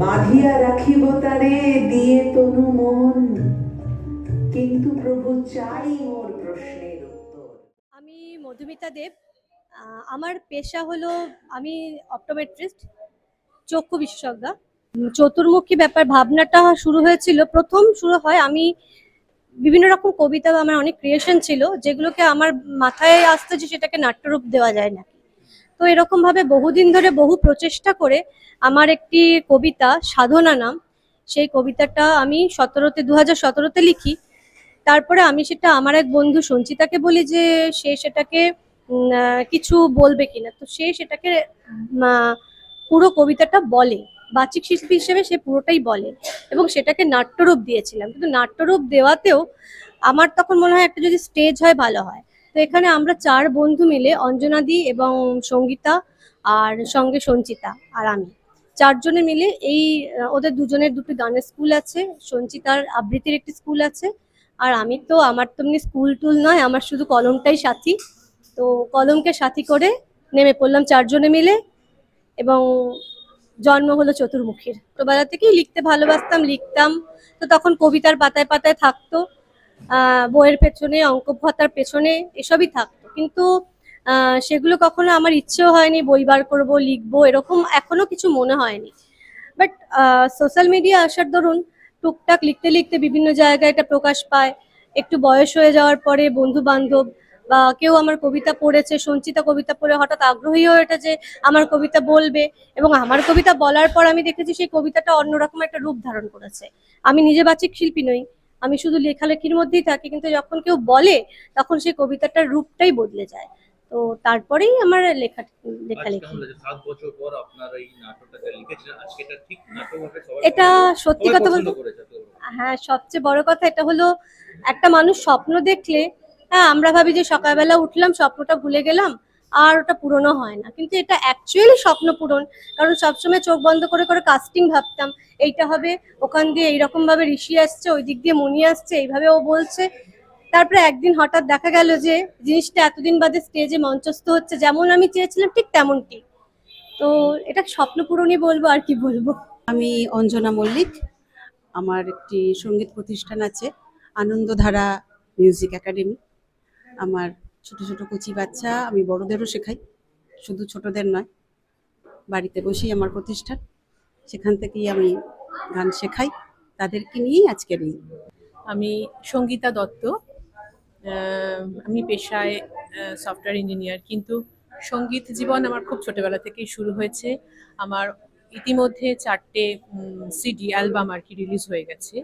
বাঁধিয়া রাখিব তারে দিয়ে তনু মন, কিন্তু প্রভু চাই মোর প্রশ্নের উত্তর। আমি মধুমিতা দেব। আমার পেশা হলো আমি অপটোমেট্রিস্ট, চক্ষু বিশেষজ্ঞ। চতুর্মুখী ব্যাপার ভাবনাটা প্রথম শুরু হয় আমি বিভিন্ন রকম কবিতা বা আমার অনেক ক্রিয়েশন ছিল যেগুলোকে আমার মাথায় আসতো যে সেটাকে নাট্যরূপ দেওয়া যায় না। তো এরকম ভাবে বহুদিন ধরে বহু প্রচেষ্টা করে আমার একটি কবিতা সাধনা নাম, সেই কবিতাটা আমি 2017-তে লিখি। তারপরে আমি সেটা আমার এক বন্ধু সঞ্চিতাকে বলি যে সে সেটাকে কিছু বলবে কিনা। তো সে সেটাকে পুরো কবিতাটা বলে, বাচিক শিল্পী হিসেবে সে পুরোটাই বলে এবং সেটাকে নাট্যরূপ দিয়েছিলাম। কিন্তু নাট্যরূপ দেওয়াতেও আমার তখন মনে হয় একটা যদি স্টেজ হয় ভালো হয়। তো এখানে আমরা 4 বন্ধু মিলে, অঞ্জনাদি এবং সঙ্গীতা আর সঙ্গে সঞ্চিতা আর আমি 4 জনে মিলে এই ওদের দুজনের দুটো গানের স্কুল আছে, সঞ্চিতার আবৃত্তির একটি স্কুল আছে, আর আমার তো এমনি স্কুল টুল নয়, আমার শুধু কলমটাই সাথী। তো কলমকে সাথী করে নেমে পড়লাম 4 জনে মিলে এবং জন্ম হলো চতুর্মুখীর। ছোটবেলা থেকেই লিখতে ভালোবাসতাম, লিখতাম। তো তখন কবিতার পাতায় পাতায় থাকতো, বইয়ের পেছনে, অঙ্ক খাতার পেছনে এসবই থাকতো। কিন্তু সেগুলো কখনো আমার ইচ্ছেও হয়নি বই বার করবো, লিখবো, এরকম এখনো কিছু মনে হয়নি। বাট সোশ্যাল মিডিয়া আসার দরুন টুকটাক লিখতে লিখতে বিভিন্ন জায়গায় এটা প্রকাশ পায়। একটু বয়স হয়ে যাওয়ার পরে বন্ধু বান্ধব বা কেউ আমার কবিতা পড়েছে, সঞ্চিতা কবিতা পড়ে হঠাৎ আগ্রহী হয়ে ওঠে যে আমার কবিতা বলবে, এবং আমার কবিতা বলার পর আমি দেখেছি সেই কবিতাটা অন্যরকম একটা রূপ ধারণ করেছে। আমি নিজে বাচিক শিল্পী নই, আমি শুধু লেখালেখির মধ্যেই থাকি, কিন্তু যখন কেউ বলে তখন সেই কবিতাটার রূপটাই বদলে যায়। তো তারপরেই আমার লেখালেখি। এটা সত্যি কথা বলতে, হ্যাঁ, সবচেয়ে বড় কথা এটা হলো, একটা মানুষ স্বপ্ন দেখলে, হ্যাঁ, আমরা ভাবি যে সকালবেলা উঠলাম, স্বপ্নটা ভুলে গেলাম, আর ওটা পূরণও হয় না। কিন্তু এটা অ্যাকচুয়ালি স্বপ্ন পূরণ। কারণ সবসময় চোখ বন্ধ করে করে কাস্টিং ভাবতাম, এইটা হবে, ওখান দিয়ে এইরকম ভাবে ঋষি আসছে, ওই দিক দিয়ে মনি আসছে, এইভাবে ও বলছে। তারপরে একদিন হঠাৎ দেখা গেল যে জিনিসটা এতদিন বাদে স্টেজে মঞ্চস্থ হচ্ছে, যেমন আমি চেয়েছিলাম ঠিক তেমনটি। তো এটা স্বপ্ন পূরণই বলবো, আর কি বলবো। আমি অঞ্জনা মল্লিক। আমার একটি সঙ্গীত প্রতিষ্ঠান আছে, আনন্দধারা মিউজিক একাডেমি। আমার ছোট ছোট কচি বাচ্চা, আমি বড়দেরও শেখাই, শুধু ছোটদের নয়। বাড়িতে বসেই আমার প্রতিষ্ঠান, সেখান থেকেই আমি গান শেখাই, তাদেরকে নিয়েই আজকের এই। আমি সঙ্গীতা দত্ত। আমি পেশায় সফটওয়্যার ইঞ্জিনিয়ার, কিন্তু সঙ্গীত জীবন আমার খুব ছোটবেলা থেকেই শুরু হয়েছে। আমার ইতিমধ্যে 4টে সিডি অ্যালবাম আর কি রিলিজ হয়ে গেছে।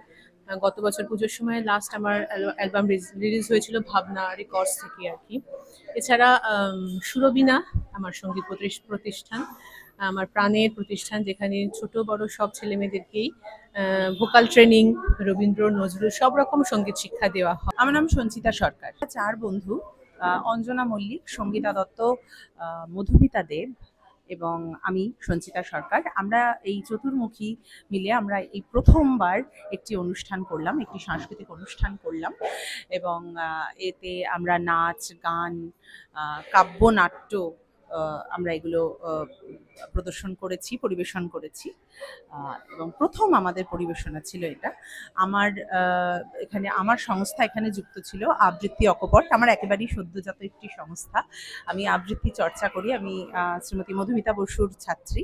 গত বছর পুজোর সময় লাস্ট আমার অ্যালবাম রিলিজ হয়েছিল ভাবনা রেকর্ডস থেকে আর কি। এছাড়া সুরবিনা আমার সঙ্গীত প্রতিষ্ঠান, আমার প্রাণের প্রতিষ্ঠান, যেখানে ছোট বড় সব ছেলে মেয়েদেরকেই ভোকাল ট্রেনিং, রবীন্দ্র নজরুল সব রকম সঙ্গীত শিক্ষা দেওয়া হয়। আমার নাম সঞ্চিতা সরকার। 4 বন্ধু, অঞ্জনা মল্লিক, সঙ্গীতা দত্ত, মধুমিতা দেব এবং আমি সঞ্চিতা সরকার। আমরা এই চতুর্মুখী মিলে আমরা এই প্রথমবার একটি অনুষ্ঠান করলাম, একটি সাংস্কৃতিক অনুষ্ঠান করলাম, এবং এতে আমরা নাচ, গান, কাব্যনাট্য আমরা এগুলো প্রদর্শন করেছি, পরিবেশন করেছি, এবং প্রথম আমাদের পরিবেশনা ছিল এটা। আমার এখানে আমার সংস্থা এখানে যুক্ত ছিল, আবৃত্তি অকপট, আমার একেবারেই সদ্যজাত একটি সংস্থা। আমি আবৃত্তি চর্চা করি, আমি শ্রীমতী মধুমিতা বসুর ছাত্রী।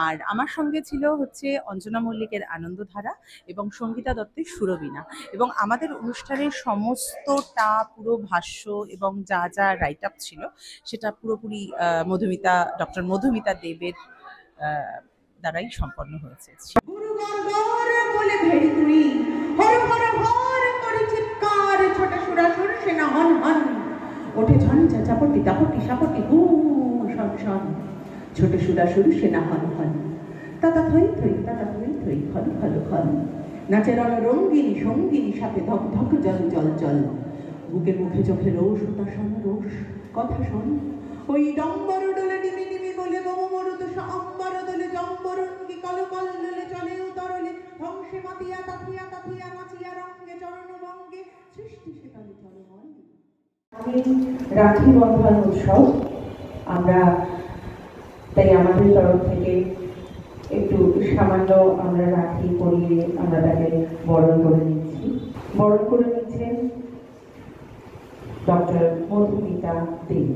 আর আমার সঙ্গে ছিল হচ্ছে অঞ্জনা মল্লিকের আনন্দধারা এবং সঙ্গীতা দত্তের সুরবীণা। এবং আমাদের অনুষ্ঠানের সমস্তটা পুরো ভাষ্য এবং যা যা রাইট আপ ছিল সেটা পুরোপুরি ডক্টর মধুমিতা দেবের দ্বারাই সম্পন্ন হয়েছে। ছোট সুরাসুর সেনা হন হন, তাতা থই থই, তাতা থই থই, খল খল খল। নাচের রঙ্গিনী সঙ্গিনী সাথে ধক ধক জল জল জল। বুকে মুখে চোখে রোষ, হতাশন রোষ, কথা শোন। ওই ডম্বর ডোলে নিমি নিমি বলে মম মরুদ অম্বর দোলে জম্বরঙ্গি কল কল দোলে চলে উতরলে ধ্বংসে মাতিয়া তাথিয়া তাথিয়া নাচিয়া রঙ্গে চরণ বঙ্গে সৃষ্টি সেকালে চলমন। আমি রাখি বন্ধন উৎসব, আমরা তাই আমাদের তরফ থেকে একটু সামান্য আমরা রাখি পরিয়ে আমরা তাকে বরণ করে নিচ্ছি। বরণ করে নিচ্ছেন ডক্টর মধুমিতা দেব।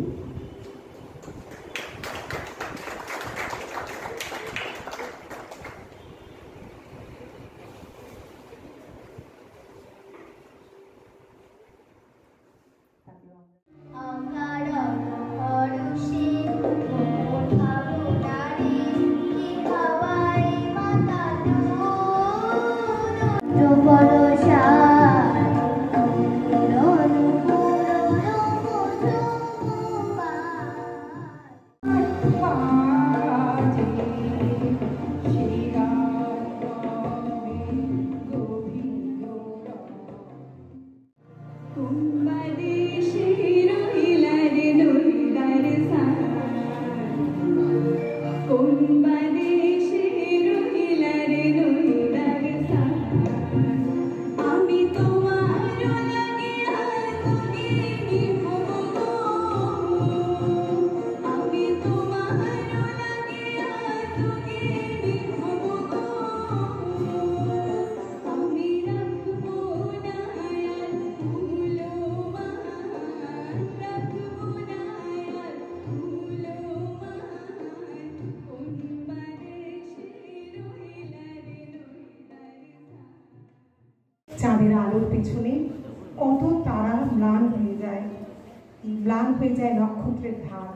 চাঁদের আলোর পেছনে কত তারা ম্লান হয়ে যায়, ম্লান হয়ে যায় নক্ষত্রের ধার।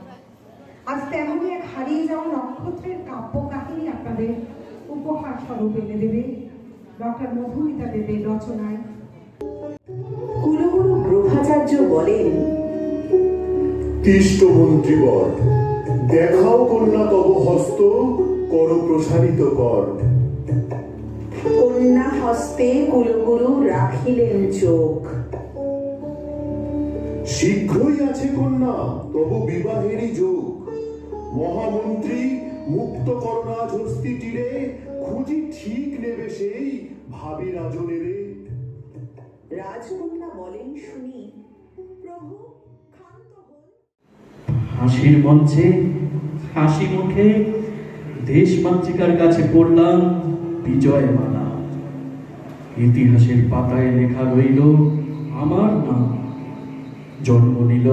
আজ তেমনই এক হারিয়ে যাওয়া নক্ষত্রের কাব্য কাহিনী আপনাদের উপহার স্বরূপ এনে দেবে ডক্টর মধুমিতা দেবের রচনায়। কুলগুরু গ্রহাচার্য বলেন, তিষ্ট মন্ত্রীবর, দেখাও কন্যা তব হস্ত, কর প্রসারিত কর। কন্যা হস্তে কুলগুরু রাখিলেন চোখ। শীঘ্রই আছে কন্যা তব বিবাহেরই যোগ। মহামন্ত্রী মুক্ত করোনা ঝস্তি তীরে, খুঁজি ঠিক নেবে সেই ভাবি রাজনেরে। রাজকন্যা বলেন শুনি, প্রভু ক্ষান্ত হন। হাসির মঞ্চে হাসি মুখে দেশ মাতৃকার কাছে পড়লাম বিজয় মালা। ইতিহাসের পাতায় লেখা রইল আমার নাম। জন্ম নিল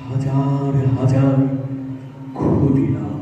হাজার হাজার ক্ষুদিরাম।